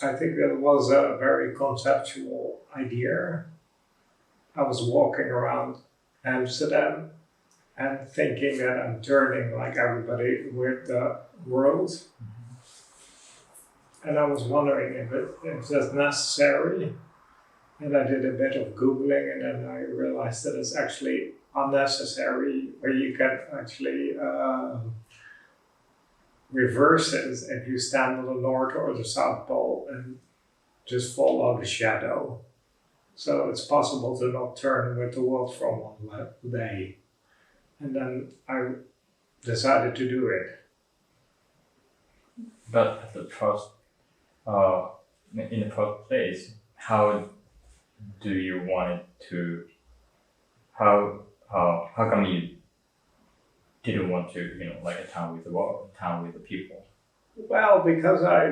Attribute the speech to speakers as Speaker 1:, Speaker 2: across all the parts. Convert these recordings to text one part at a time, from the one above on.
Speaker 1: I think that was a very conceptual idea. I was walking around Amsterdam and thinking that I'm turning like everybody with the world. And I was wondering if that's necessary. And I did a bit of Googling, and then I realized that it's actually unnecessary, where you can actually reverse it if you stand on the North or the South Pole and just follow the shadow. So it's possible to not turn with the world from one day. And then I decided to do it.
Speaker 2: But at the first, in the first place, how do you want it to? How come you didn't want to, like a town with the world, a town with the people?
Speaker 1: Well, because I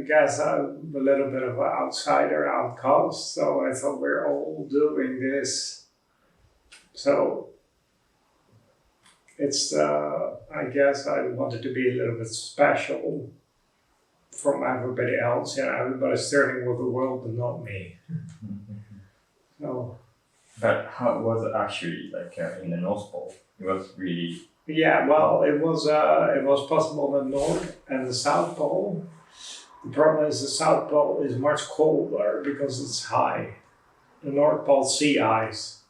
Speaker 1: guess I'm a little bit of an outsider, outcast. So I thought we're all doing this. So it's, I guess I wanted to be a little bit special from everybody else. Everybody's turning with the world, but not me. So.
Speaker 2: But how was it actually like in the North Pole? It was really.
Speaker 1: Yeah, well, it was possible in the North and the South Pole. The problem is the South Pole is much colder because it's high. The North Pole sea ice,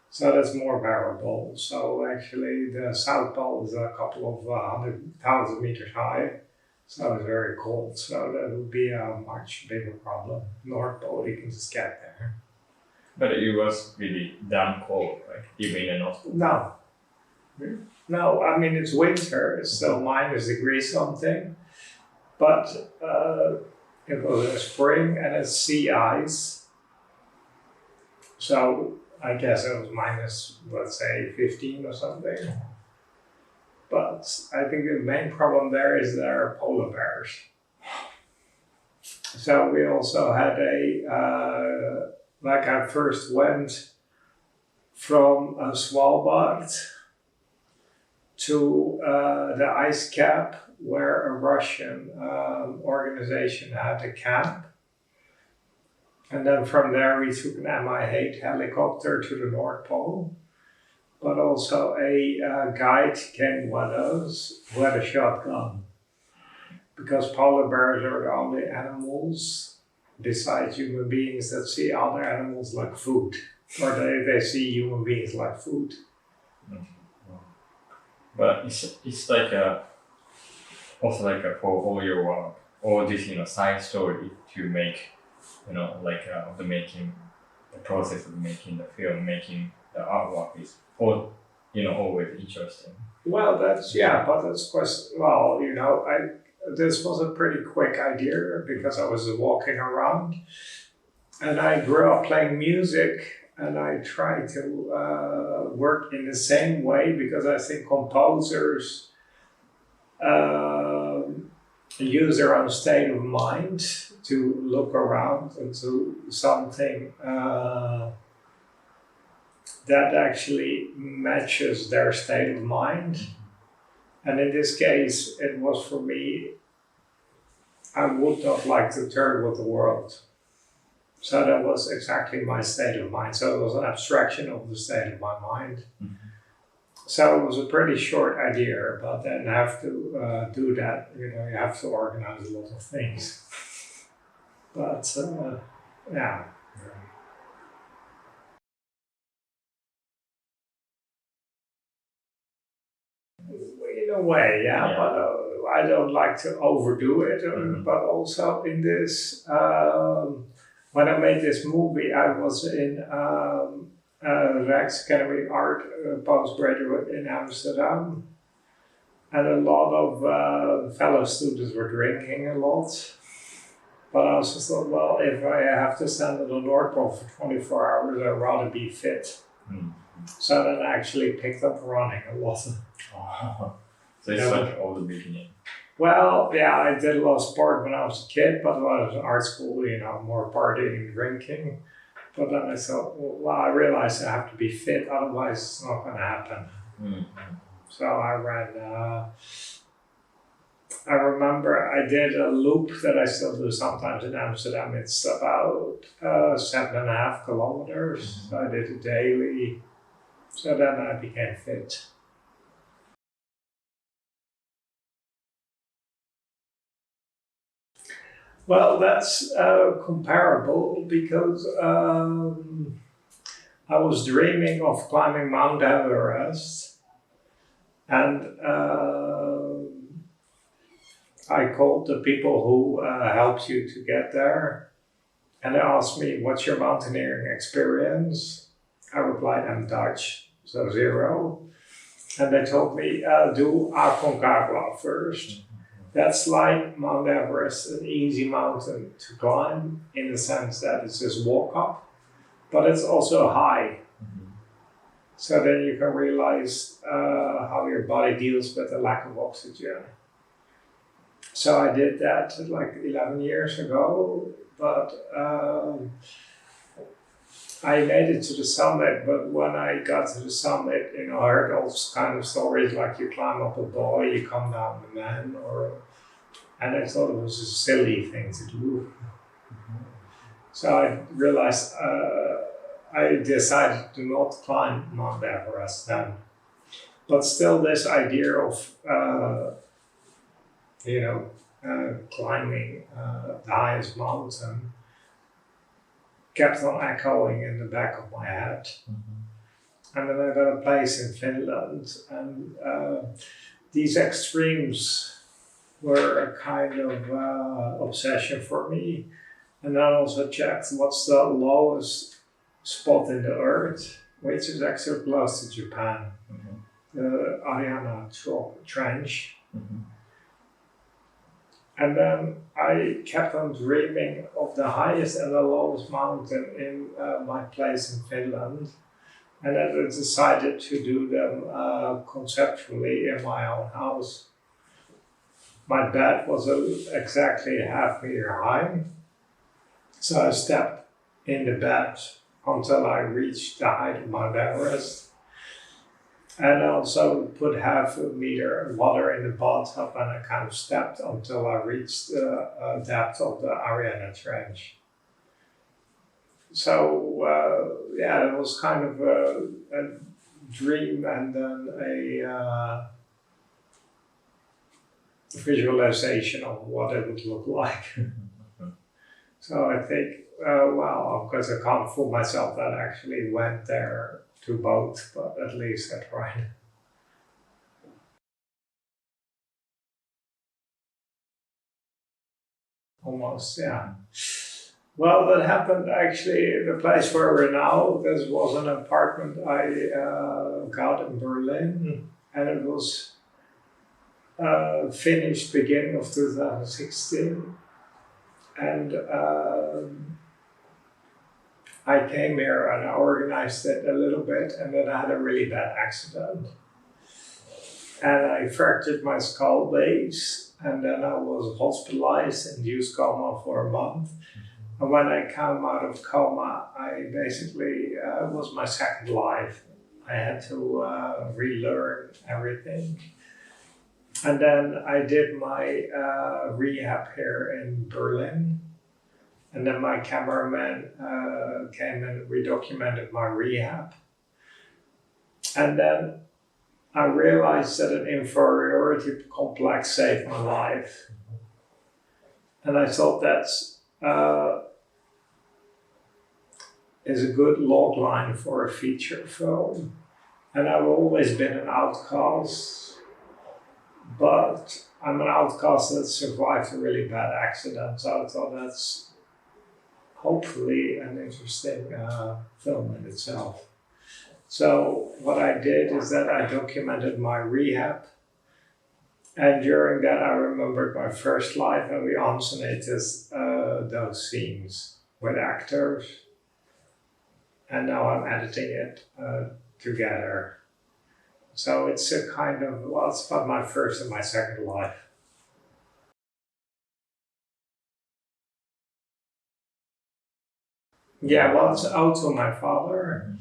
Speaker 1: so that's more bearable. So actually, the South Pole is a couple of 100,000 meters high, so it's very cold. So that would be a much bigger problem. North Pole, you can just get there.
Speaker 2: But it was really damn cold, right? Even in the North Pole.
Speaker 1: No. No, I mean, it's winter, it's still -degree something, but it was in spring and it's sea ice. So I guess it was minus, let's say, 15 or something. But I think the main problem there is there are polar bears. So we also had I first went from Svalbard to the ice cap where a Russian organization had a camp. And then from there we took an Mi-8 helicopter to the North Pole. But also a guide came with us who had a shotgun. Because polar bears are the only animals besides human beings that see other animals like food. Or they see human beings like food.
Speaker 2: But it's like also like for all your work, all this side story to make, the process of making the film, making the artwork is always interesting.
Speaker 1: Well, but that's this was a pretty quick idea because I was walking around, and I grew up playing music. And I try to work in the same way because I think composers use their own state of mind to look around into something that actually matches their state of mind. And in this case, it was for me, I would not like to turn with the world. So that was exactly my state of mind. So it was an abstraction of the state of my mind. Mm-hmm. So it was a pretty short idea, but then you have to do that. You have to organize a lot of things. But yeah. In a way, yeah. But I don't like to overdo it. But also in this. When I made this movie, I was in Rijksacademy Art postgraduate in Amsterdam. And a lot of fellow students were drinking a lot. But I also thought, well, if I have to stand on the North Pole for 24 hours, I'd rather be fit. Mm-hmm. So then I actually picked up running a lot.
Speaker 2: Oh. So it's like all the beginning.
Speaker 1: Well, yeah, I did a lot of sport when I was a kid, but when I was in art school, more partying and drinking. But then I thought, I realized I have to be fit, otherwise it's not going to happen. Mm-hmm. So I ran I remember I did a loop that I still do sometimes in Amsterdam. It's about 7.5 kilometers. So I did it daily. So then I became fit. Well, that's comparable because I was dreaming of climbing Mount Everest, and I called the people who helped you to get there, and they asked me, "What's your mountaineering experience?" I replied, "I'm Dutch, so 0." And they told me, "Do Aconcagua first." That's like Mount Everest, an easy mountain to climb in the sense that it's just walk up, but it's also high. Mm-hmm. So then you can realize how your body deals with the lack of oxygen. So I did that like 11 years ago, but I made it to the summit, but when I got to the summit, I heard all kind of stories like you climb up a boy, you come down the man, and I thought it was a silly thing to do. Mm-hmm. So I realized I decided to not climb Mount Everest then. But still this idea of, climbing the highest mountain kept on echoing in the back of my head. Mm-hmm. And then I got a place in Finland, and these extremes were a kind of obsession for me. And I also checked what's the lowest spot in the earth, which is actually close to Japan, mm-hmm. the Ariana Trench. Mm-hmm. And then I kept on dreaming of the highest and the lowest mountain in my place in Finland. And then I decided to do them conceptually in my own house. My bed was exactly 0.5 meter high. So I stepped in the bed until I reached the height of Mount Everest. And I also put 0.5 meter water in the bathtub, and I kind of stepped until I reached the depth of the Ariana Trench. So, it was kind of a dream and then a visualization of what it would look like. So I think, of course I can't fool myself that I actually went there to both, but at least I tried. Almost, yeah. Well, that happened actually, the place where we're now, this was an apartment I got in Berlin, and it was finished beginning of 2016. And I came here and I organized it a little bit, and then I had a really bad accident. And I fractured my skull base, and then I was hospitalized, induced coma for a month. Mm-hmm. And when I came out of coma, I basically, it was my second life. I had to relearn everything. And then I did my rehab here in Berlin. And then my cameraman came and redocumented my rehab. And then I realized that an inferiority complex saved my life. And I thought that's is a good log line for a feature film. And I've always been an outcast, but I'm an outcast that survived a really bad accident. So I thought that's hopefully an interesting film in itself. So what I did is that I documented my rehab. And during that, I remembered my first life, and we inscenated those scenes with actors. And now I'm editing it together. So it's a kind of, it's about my first and my second life. Yeah, well, it's owed to my father,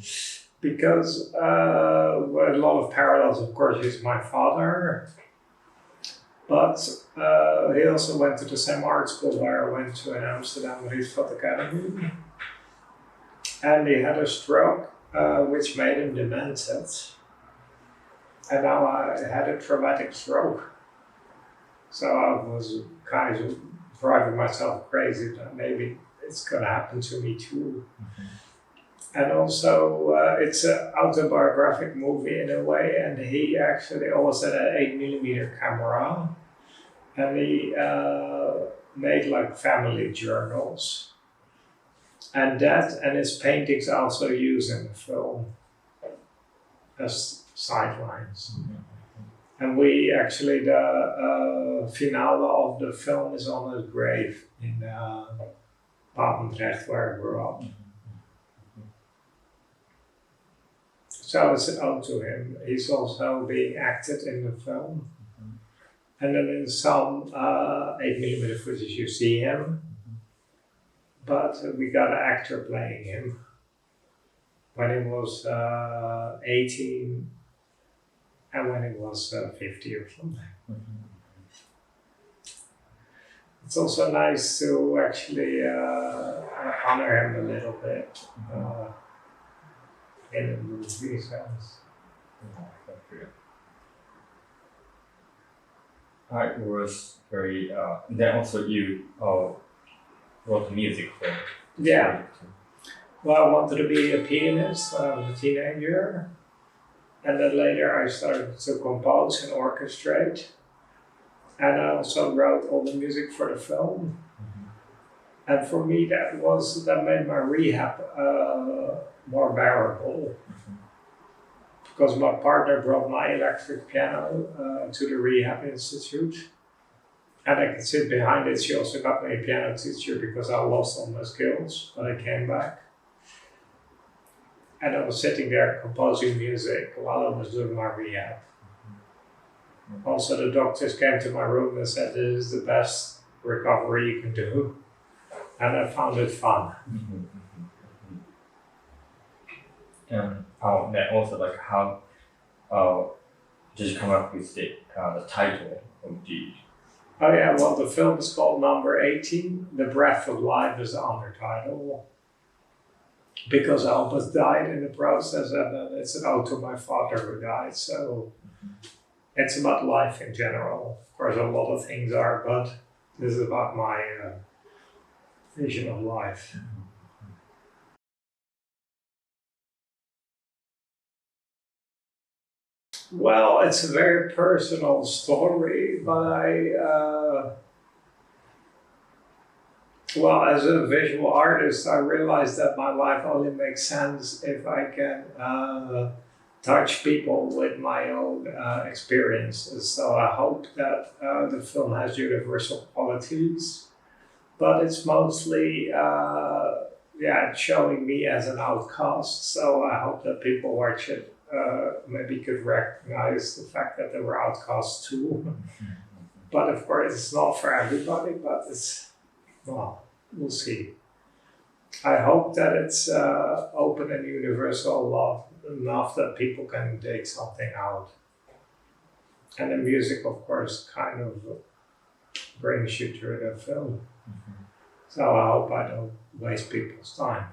Speaker 1: because a lot of parallels, of course, he's my father. But he also went to the same art school where I went to in Amsterdam with his photo academy. And he had a stroke, which made him demented. And now I had a traumatic stroke. So I was kind of driving myself crazy that maybe it's going to happen to me too. And also, it's an autobiographic movie in a way, and he actually always had an 8mm camera, and he made like family journals. And that and his paintings are also used in the film as sidelines. And we actually, the finale of the film is on his grave in Papendrecht, where I grew up. So it's an ode to him. He's also being acted in the film. And then in some 8mm footage you see him, but we got an actor playing him when he was 18 and when he was 50 or something. It's also nice to actually honor him a little bit. In the movie sense.
Speaker 2: I was very. Then also you wrote music for.
Speaker 1: Yeah. Well, I wanted to be a pianist when I was a teenager, and then later I started to compose and orchestrate, and I also wrote all the music for the film. And for me, that made my rehab more bearable, because my partner brought my electric piano to the rehab institute, and I could sit behind it. She also got me a piano teacher because I lost all my skills when I came back. And I was sitting there composing music while I was doing my rehab. Also, the doctors came to my room and said, "This is the best recovery you can do." And I found it fun.
Speaker 2: And then also like how did you come up with the title of the?
Speaker 1: Oh yeah, well the film is called Number 18. The Breath of Life is the undertitle. Because I almost died in the process, and it's an ode to my father who died. So it's about life in general. Of course, a lot of things are, but this is about my vision of life. Well, it's a very personal story, but as a visual artist, I realized that my life only makes sense if I can touch people with my own experiences. So I hope that the film has universal qualities, but it's mostly showing me as an outcast. So I hope that people watch it maybe could recognize the fact that they were outcasts too. But of course, it's not for everybody, but well, we'll see. I hope that it's open and universal enough that people can take something out. And the music, of course, kind of brings you through the film. So I hope I don't waste people's time.